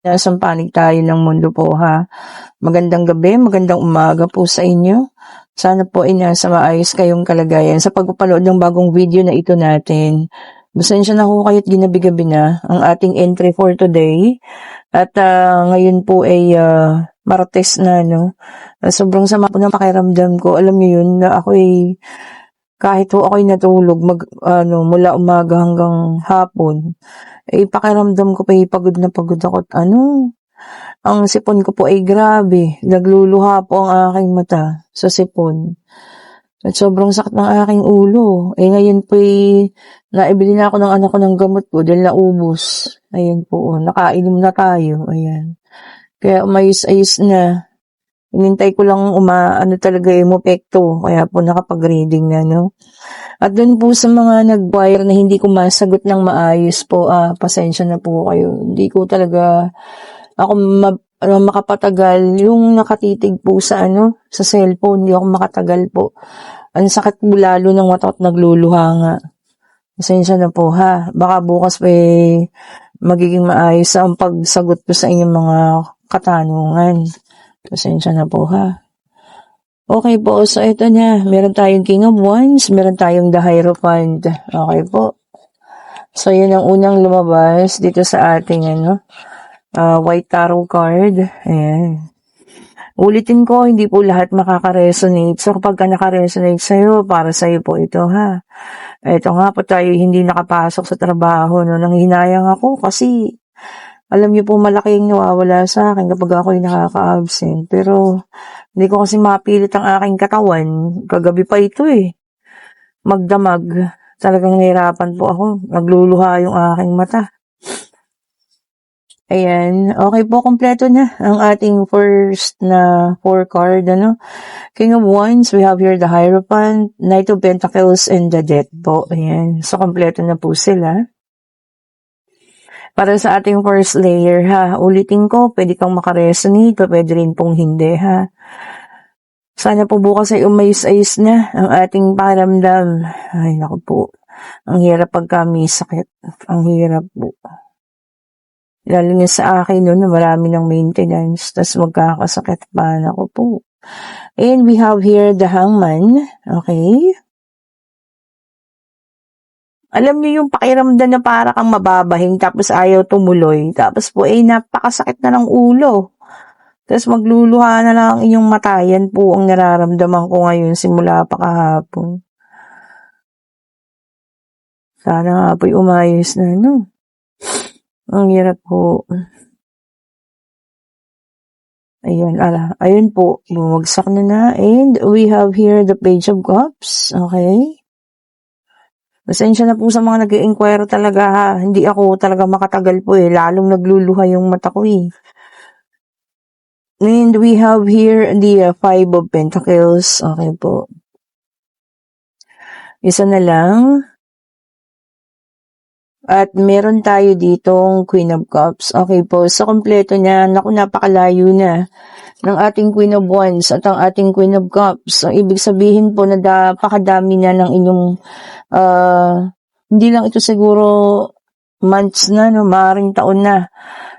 Nasa panig tayo ng mundo po ha. Magandang gabi, magandang umaga po sa inyo. Sana po ay nasa maayos kayong kalagayan sa pagpapanood ng bagong video na ito natin. Pasensya na ho kayo't ginabi-gabi na ang ating entry for today. At ngayon po ay Martes na, no? Sobrang sama po ng pakiramdam ko. Alam niyo yun na ako ay kahit ho ako'y natulog mula umaga hanggang hapon, pakiramdam ko pa pagod na pagod ako at ang sipon ko po ay grabe. Nagluluha po ang aking mata sa sipon. At sobrang sakit ng aking ulo. Ngayon po naibili na ako ng anak ko ng gamot po dahil naubos. Ayan po, nakainom na tayo. Ayan. Kaya umayos-ayos na. Hinintay ko lang talaga umepekto. Kaya po nakapag-reading na, no? At dun po sa mga nag-wire na hindi ko masagot ng maayos po, pasensya na po kayo. Hindi ko talaga ako makapatagal. Yung nakatitig po sa sa cellphone, hindi ako makatagal po. Ang sakit po lalo ng mata at nagluluha nga. Pasensya na po ha. Baka bukas magiging maayos ang pagsagot ko sa inyong mga katanungan. Pasensya na po ha. Okay po, so ito na. Meron tayong King of Wands, meron tayong The Hierophant. Okay po. So yun ang unang lumabas dito sa ating White Tarot card. Ayan. Ulitin ko, hindi po lahat makaka-resonate. So kapag naka-resonate sa'yo, para sa'yo po ito ha. Ito nga po tayo hindi nakapasok sa trabaho. Nanghinayang ako kasi alam niyo po malaki yung nawawala sa akin kapag ako'y nakaka-absent. Pero hindi ko kasi mapilit ang aking katawan. Kagabi pa ito magdamag. Talagang nahirapan po ako. Nagluluha yung aking mata. Ayan. Okay po, kompleto na ang ating first na 4 card. King of Wands, we have here the Hierophant, Knight of Pentacles, and the Death po. Ayan. So, kompleto na po sila. Para sa ating first layer ha, ulitin ko, pwede kang makaresonate, pwede rin pong hindi ha. Sana po bukas ay umayos-ayos na ang ating pakiramdam. Ay naku po, ang hirap pagka may sakit. Ang hirap po. Lalo nga sa akin na marami ng maintenance, tas magkakasakit pa. Naku po. And we have here the Hangman. Okay. Alam niyo yung pakiramdam na para kang mababahing tapos ayaw tumuloy. Tapos po napakasakit na ng ulo. Tapos magluluha na lang ang inyong mata. Yan po ang nararamdaman ko ngayon simula pa kahapon. Sana nga po'y umayos na, Ang hirap po. Ayan, ayun po. Bumagsak na. And we have here the Page of Cups. Okay. Pasensya na po sa mga nag-i-inquire talaga ha. Hindi ako talaga makatagal po Lalong nagluluha yung mata ko And we have here the 5 of Pentacles. Okay po. Isa na lang. At meron tayo ditong Queen of Cups. Okay po. Sa kompleto niya, napakalayo na ng ating Queen of Wands at ang ating Queen of Cups. So, ibig sabihin po na napakadami na ng inyong hindi lang ito siguro months na, maaaring taon na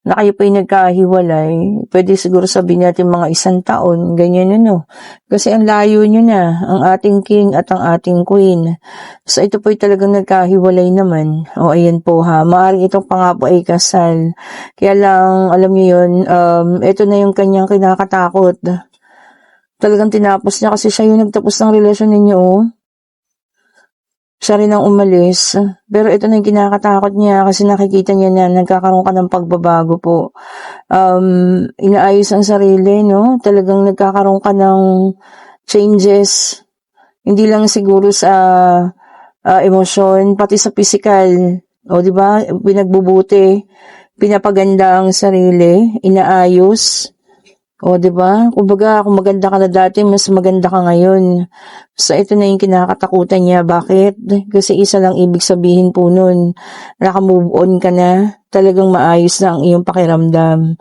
kayo pa nagkahiwalay. Pwede siguro sabihin natin mga 1 taon, ganyan Kasi ang layo nyo na, ang ating king at ang ating queen. So ito po talagang nagkahiwalay naman. O ayan po ha, maaaring itong pa nga po ay kasal. Kaya lang, alam nyo yun, ito na yung kanyang kinakatakot. Talagang tinapos niya kasi siya yung nagtapos ng relasyon ninyo Siya rin ang umalis. Pero ito na yung kinakatakot niya kasi nakikita niya na nagkakaroon ka ng pagbabago po. Inaayos ang sarili, Talagang nagkakaroon ka ng changes. Hindi lang siguro sa emosyon, pati sa physical. O, di ba? Pinagbubuti, pinapaganda ang sarili, inaayos. O, diba? Kumbaga, kung maganda ka na dati, mas maganda ka ngayon. So, ito na yung kinakatakutan niya. Bakit? Kasi isa lang ibig sabihin po nun. Naka-move on ka na. Talagang maayos na ang iyong pakiramdam.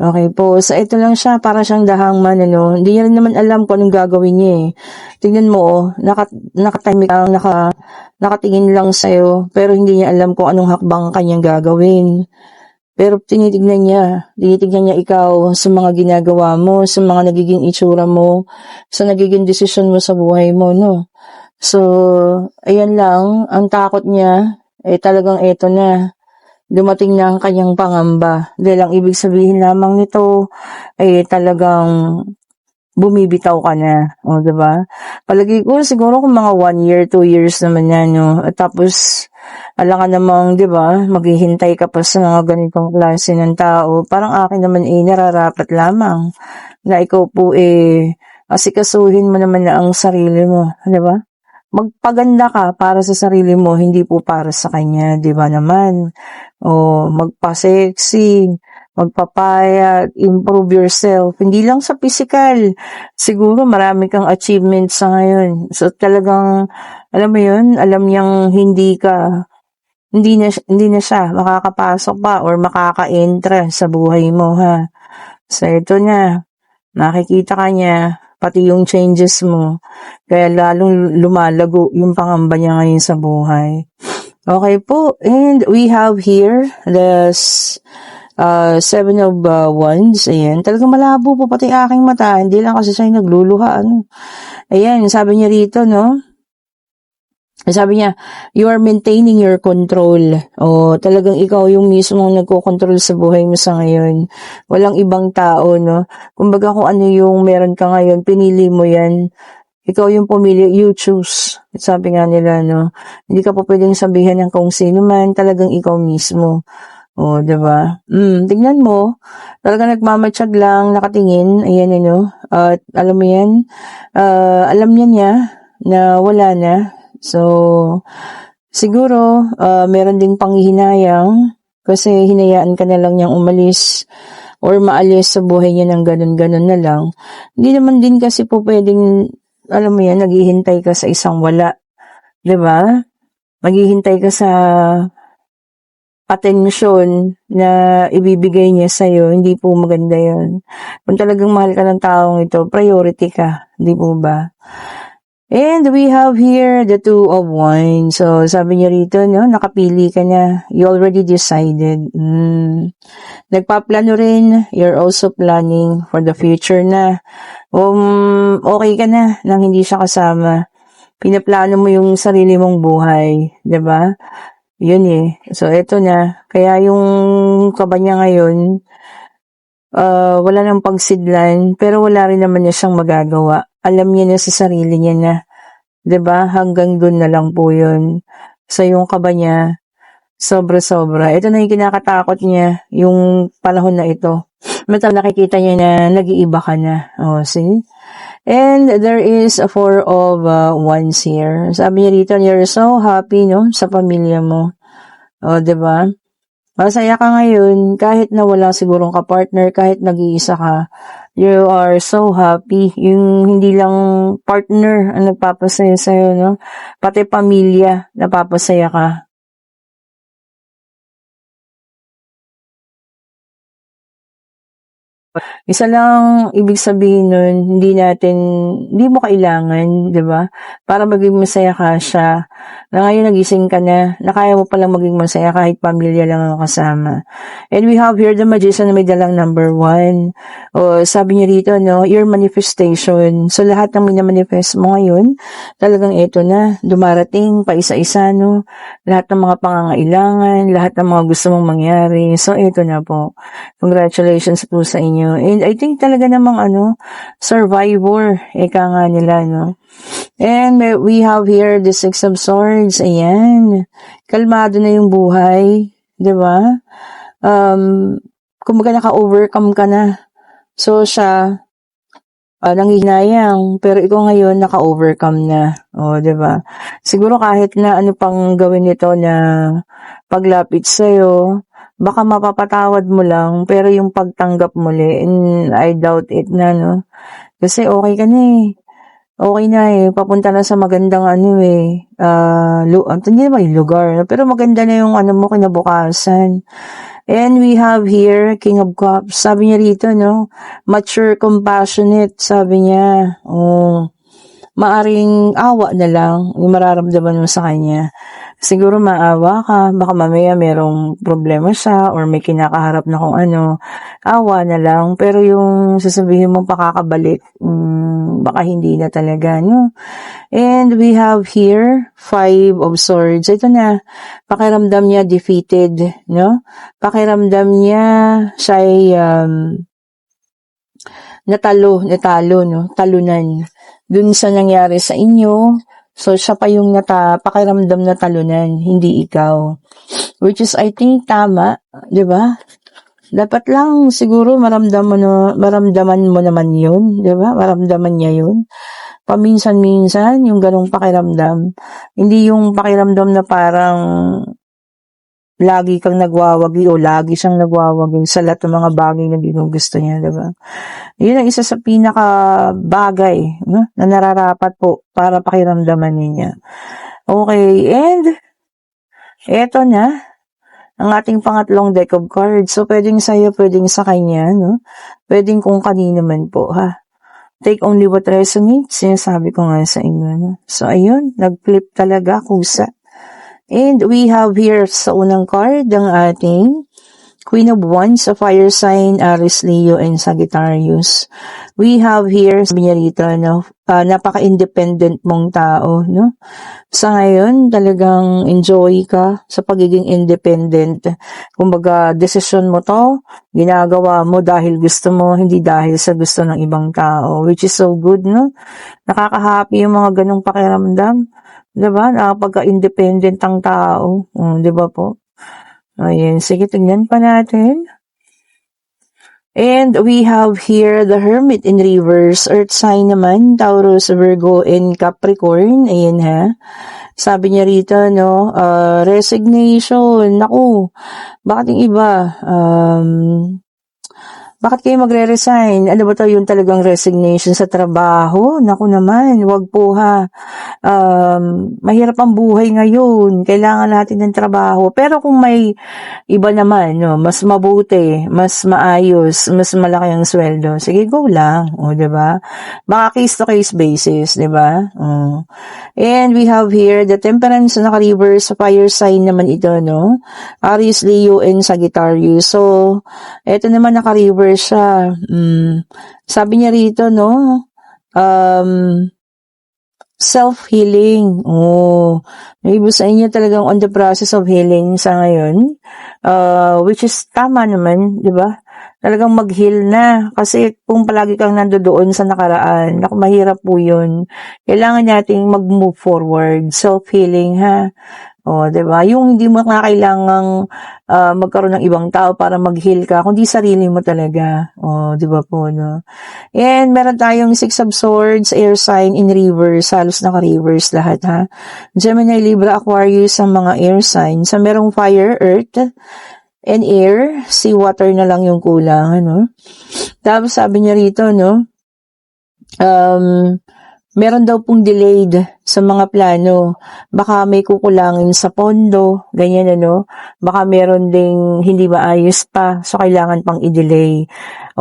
Okay po. So, ito lang siya. Para siyang the Hangman, Hindi niya rin naman alam kung anong gagawin niya Tingnan mo, nakatimik lang, nakatingin lang sa'yo. Pero hindi niya alam kung anong hakbang kanyang gagawin. Pero tinitignan niya ikaw sa mga ginagawa mo, sa mga nagiging itsura mo, sa nagiging desisyon mo sa buhay mo, no? So, ayan lang, ang takot niya, talagang eto na, dumating na ang kanyang pangamba. Dahil ang ibig sabihin lamang nito, talagang bumibitaw ka na. O, diba? Palagi ko, siguro kung mga 1 year, 2 years naman yan, no? At tapos, alam ka namang, diba, maghihintay ka pa sa mga ganitong klase ng tao. Parang akin naman nararapat lamang na ikaw po asikasuhin mo naman na ang sarili mo. Diba? Magpaganda ka para sa sarili mo, hindi po para sa kanya. Diba naman? O, magpa-sexy, magpapayat, improve yourself. Hindi lang sa physical. Siguro marami kang achievements sa ngayon. So talagang, alam mo yun, alam niyang hindi na siya makakapasok pa or makaka-entra sa buhay mo, ha. So ito na, nakikita ka niya, pati yung changes mo. Kaya lalong lumalago yung pangamba niya ngayon sa buhay. Okay po, and we have here the 7 of Wands. Ayan, talagang malabo po pati aking mata. Hindi lang kasi siya nagluluha. Ayan, sabi niya rito, no? Sabi niya, you are maintaining your control. O, talagang ikaw yung mismo ang nagko-control sa buhay mo sa ngayon. Walang ibang tao, no? Kumbaga kung ano yung meron ka ngayon, pinili mo yan. Ikaw yung pumili, you choose. Sabi nga nila, no? Hindi ka po pwedeng sabihan ng kung sino man, talagang ikaw mismo. O, diba? Tingnan mo, talagang nagmamatsyag lang, nakatingin, ayan, at alam mo yan, alam niya na wala na. So, siguro, meron ding panghihinayang kasi hinayaan ka na lang niyang umalis or maalis sa buhay niya ng ganun-ganun na lang. Hindi naman din kasi po pwedeng, alam mo yan, naghihintay ka sa isang wala. Diba? Maghihintay ka sa atensyon na ibibigay niya sa'yo, hindi po maganda yun. Kung talagang mahal ka ng taong ito, priority ka, di po ba? And we have here the 2 of Wands. So, sabi niya rito, no, nakapili ka na. You already decided. Nagpaplano rin. You're also planning for the future na. Okay ka na nang hindi siya kasama. Pinaplano mo yung sarili mong buhay. Diba? Yun So, eto na. Kaya yung kaba niya ngayon, wala nang pagsidlan, pero wala rin naman niya siyang magagawa. Alam niya na sa sarili niya na, 'di ba? Hanggang doon na lang po 'yun. Sa yung kaba niya, sobra-sobra. Ito na yung kinakatakot niya, yung panahon na ito. Mata nakikita niya na nag-iiba ka na. Oh, see? And there is a 4 of Wands here. Sabi niya rito, you're so happy, no? Sa pamilya mo. Oh, 'di ba? Masaya ka ngayon, kahit na wala sigurong ka-partner, kahit nag-iisa ka, you are so happy. Yung hindi lang partner ang nagpapasaya sa'yo, no? Pati pamilya, napapasaya ka. Isa lang ibig sabihin nun, hindi mo kailangan, di ba? Para maging masaya ka siya. Na ngayon nagising ka na kaya mo palang maging masaya kahit pamilya lang ang kasama. And we have here the Magician na may dalang number 1. O, sabi niya rito, no, your manifestation. So, lahat ng minamanifest mo ngayon, talagang ito na, dumarating pa isa-isa, no? Lahat ng mga pangangailangan, lahat ng mga gusto mong mangyari. So, ito na po. Congratulations po sa inyo. And I think talaga namang survivor, ika nga nila, no? And we have here the 6 of Swords. Ayan. Kalmado na yung buhay. Diba? Kumbaga naka-overcome ka na. So, siya, nanghihinayang. Pero ikaw ngayon, naka-overcome na. O, diba? Siguro kahit na ano pang gawin nito na paglapit sa'yo, baka mapapatawad mo lang, pero yung pagtanggap muli, and I doubt it na, no? Kasi okay ka na Okay na papunta na sa magandang hindi naman yung lugar, pero maganda na yung mo kinabukasan. And we have here, King of Cups. Sabi niya rito, no? Mature, compassionate, sabi niya. Maaring awa na lang yung mararamdaman mo sa kanya. Siguro maawa ka, baka mamaya merong problema siya or may kinakaharap na kung ano, awa na lang. Pero yung sasabihin mo pakakabalik, baka hindi na talaga, no? And we have here, 5 of Swords. Ito na, pakiramdam niya defeated, no? Pakiramdam niya siya'y natalo, no? Talunan. Dun sa nangyari sa inyo, so siya pa yung pakiramdam na talunan, hindi ikaw. Which is, I think, tama, di ba? Dapat lang siguro maramdaman mo naman yun, di ba? Maramdaman niya yun. Paminsan-minsan, yung ganong pakiramdam. Hindi yung pakiramdam na parang lagi kang nagwawagi o lagi siyang nagwawagi sa lahat ng mga bagay na ginugusto niya, diba? Yun ang isa sa pinaka bagay, no? Na nararapat po para pakiramdaman niya. Okay, and eto na ang ating pangatlong deck of cards. So, pwedeng sa'yo, pwedeng sa kanya, no? Pwedeng kung kanino man po, ha? Take only what resonates. Sinasabi ko nga sa inyo, no? So, ayun, nag-flip talaga, kusa. And we have here sa unang card ang ating Queen of Wands, a fire sign, Aries, Leo, and Sagittarius. We have here, sabi niya rito, no, napaka-independent mong tao, no? Sa ngayon, talagang enjoy ka sa pagiging independent. Kumbaga, desisyon mo to, ginagawa mo dahil gusto mo, hindi dahil sa gusto ng ibang tao, which is so good, no? Nakaka-happy yung mga ganong pakiramdam. Diba? Nakapagka-independent ang tao. Diba po? Ayan. Sige, tingnan pa natin. And we have here the Hermit in reverse. Earth sign naman, Taurus, Virgo, and Capricorn. Ayan ha. Sabi niya rito, no, resignation. Naku, bakit yung iba? Bakit kayo magre-resign? Ano ba to yung talagang resignation sa trabaho? Naku naman, wag po ha. Mahirap ang buhay ngayon. Kailangan natin ng trabaho. Pero kung may iba naman, no, mas mabuti, mas maayos, mas malaki ang sweldo, sige, go lang. O, diba? Baka case-to-case basis, diba? And we have here the Temperance na naka-reverse sa fire sign naman ito, no? Aries, Leo, and Sagittarius. So, eto naman naka-reverse siya. Sabi niya rito, no? Self-healing. May iba sa inyo talagang on the process of healing sa ngayon. Which is tama naman, di ba? Talagang mag-heal na. Kasi kung palagi kang nandoon sa nakaraan, naku, mahirap po yun. Kailangan nating mag-move forward. Self-healing, ha? Diba? Yung hindi mo na kailangang magkaroon ng ibang tao para mag-heal ka, kundi sarili mo talaga. Diba po, no? And meron tayong 6 of Swords, air sign in reverse, halos naka-reverse lahat, ha? Gemini, Libra, Aquarius, ang mga air signs. So, merong fire, earth, and air, sea, water na lang yung kulang, ano? Tapos sabi niya rito, no? Meron daw pong delayed sa mga plano. Baka may kukulangin sa pondo, ganyan ano. Baka meron ding hindi maayos pa, so kailangan pang i-delay.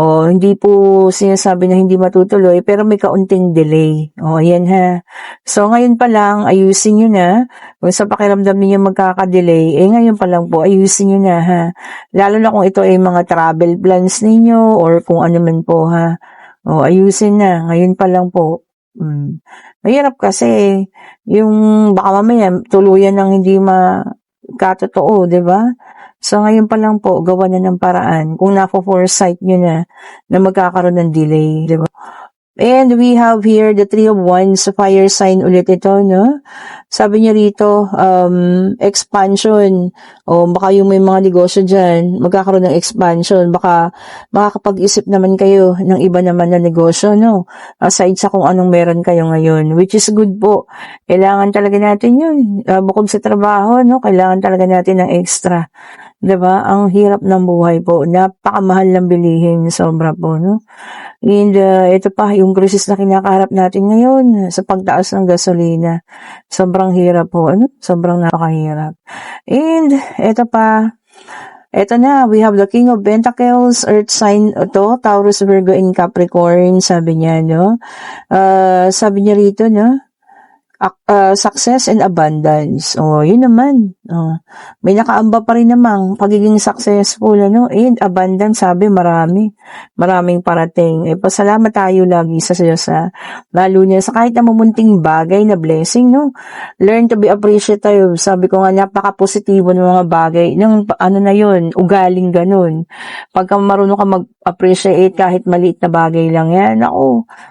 Hindi po sinasabi na hindi matutuloy, pero may kaunting delay. Ayan ha. So ngayon pa lang, ayusin nyo na. Kung sa pakiramdam niyo magkaka-delay, ngayon pa lang po, ayusin nyo na ha. Lalo na kung ito ay mga travel plans ninyo or kung ano man po ha. Ayusin na. Ngayon pa lang po. Mahirap kasi yung baka mamaya tuluyan ng hindi makatotoo, di ba? So ngayon pa lang po, gawa na ng paraan kung na-foresight nyo na magkakaroon ng delay, di ba? And we have here the 3 of Wands, fire sign ulit ito, no? Sabi niya rito, expansion. Baka yung may mga negosyo dyan, magkakaroon ng expansion. Baka makakapag-isip naman kayo ng iba naman na negosyo, no? Aside sa kung anong meron kayo ngayon, which is good po. Kailangan talaga natin yun. Bukod sa trabaho, no? Kailangan talaga natin ng extra. Diba? Ang hirap ng buhay po. Napakamahal ng bilihin. Sobra po, no? And ito pa, yung krisis na kinakaharap natin ngayon sa pagtaas ng gasolina. Sobrang hirap po, ano? Sobrang napakahirap. And ito pa, ito na, we have the King of Pentacles, Earth sign ito, Taurus, Virgo, and Capricorn, sabi niya, no? Sabi niya rito, no? success and abundance. Yun naman. May nakaamba pa rin namang pagiging successful, and abundance, sabi maraming parating. Pasalamat tayo lagi sa Diyos, lalo niya sa kahit na mamunting bagay na blessing, Learn to be appreciative. Sabi ko nga, napaka-positibo ng mga bagay. Na yun, ugaling ganun. Pagka marunong ka mag-appreciate kahit maliit na bagay lang yan,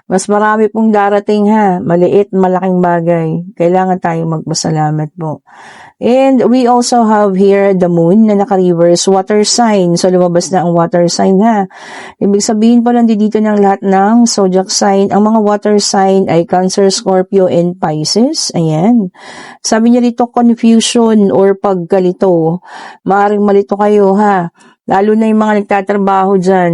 mas marami pong darating, maliit, malaking bagay. Kailangan tayong magpasalamat po. And we also have here the moon na naka-reverse water sign. So, lumabas na ang water sign, Ibig sabihin po, nandito ng lahat ng zodiac sign. Ang mga water sign ay Cancer, Scorpio, and Pisces. Ayan. Sabi niya dito, confusion or pagkalito. Maaring malito kayo, Lalo na yung mga nagtatrabaho dyan,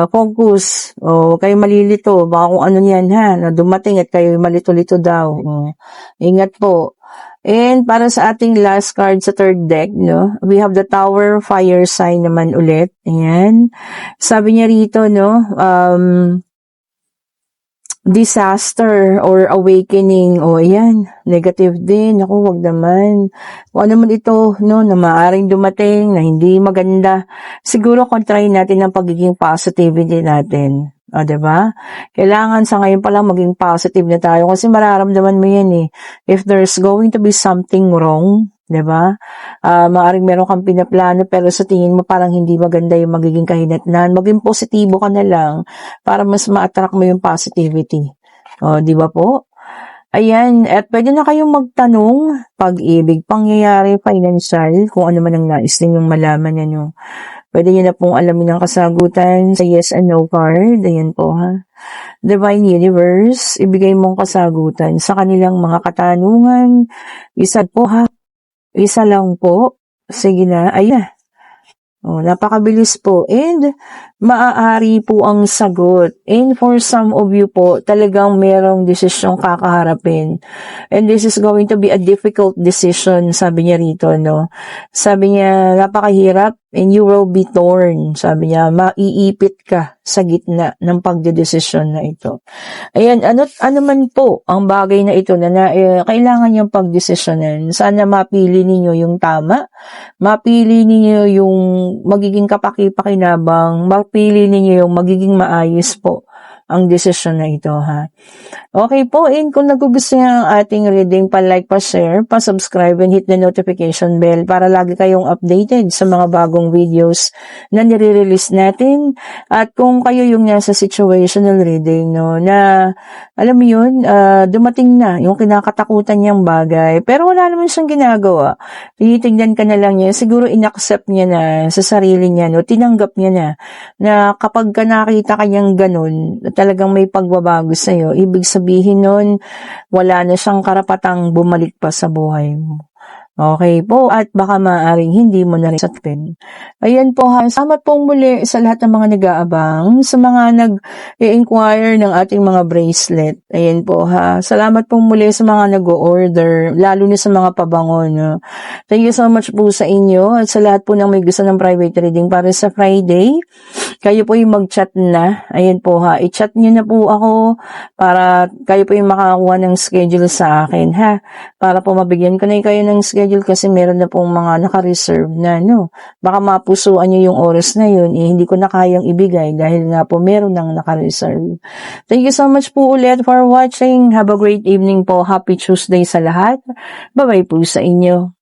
focus, kayo malilito, baka kung ano yan na dumating at kayo malito-lito daw. Ingat po. And para sa ating last card sa third deck, we have the Tower, fire sign naman ulit. Ayan. Sabi niya rito, disaster or awakening. Ayan, negative din. Wag naman. Kung ano man ito, na maaaring dumating, na hindi maganda, siguro kontrahin natin ang pagiging positivity natin. Diba? Kailangan sa ngayon pa lang maging positive na tayo kasi mararamdaman mo yan If there's going to be something wrong, diba? Maaaring meron kang pinaplano pero sa tingin mo parang hindi maganda yung magiging kahinatnan. Maging positibo ka na lang para mas ma-attract mo yung positivity. Diba po? Ayan, at pwede na kayong magtanong, pag-ibig, pangyayari, financial, kung ano man ang nais ninyong malaman ninyo. Pwede nyo na pong alamin ang kasagutan sa yes and no card. Ayan po, Divine Universe, ibigay mong kasagutan sa kanilang mga katanungan. Isa po, Isa lang po. Sige na. Ayan. Napakabilis po. And maaari po ang sagot. And for some of you po, talagang merong desisyong kakaharapin. And this is going to be a difficult decision, sabi niya rito, Sabi niya, napakahirap and you will be torn. Sabi niya, maiipit ka sa gitna ng pagdedesisyon na ito. Ayan, ano man po ang bagay na ito na kailangan niyong pagdesisyonan. Sana mapili ninyo yung tama, mapili ninyo yung magiging kapaki-pakinabang, mapili ninyo yung magiging maayos po ang desisyon na ito, Okay po, and kung nagugustuhan ang ating reading, pa-like, pa-share, pa-subscribe, and hit the notification bell para lagi kayong updated sa mga bagong videos na nire-release natin. At kung kayo yung nasa situational reading, na, alam mo yun, dumating na yung kinakatakutan niyang bagay, pero wala naman siyang ginagawa. Tinitignan ka na lang niya, siguro inaccept niya na sa sarili niya, tinanggap niya na kapag ka nakita kanyang ganun, talagang may pagbabago sa'yo, ibig sabihin nun, wala na siyang karapatang bumalik pa sa buhay mo. Okay po, at baka maaaring hindi mo na rin satin. Ayan po, salamat pong muli sa lahat ng mga nag-aabang, sa mga nag-inquire ng ating mga bracelet. Ayan po, salamat pong muli sa mga nag-order, lalo na sa mga pabango. Thank you so much po sa inyo at sa lahat po ng may gusto ng private reading para sa Friday. Kayo po yung mag-chat na. Ayan po, i-chat nyo na po ako para kayo po yung makakuha ng schedule sa akin, para po mabigyan ko na kayo ng schedule kasi meron na pong mga naka-reserve na, Baka mapusuan nyo yung oras na yun, hindi ko na kayang ibigay dahil nga po meron nang naka-reserve. Thank you so much po ulit for watching. Have a great evening po. Happy Tuesday sa lahat. Bye-bye po sa inyo.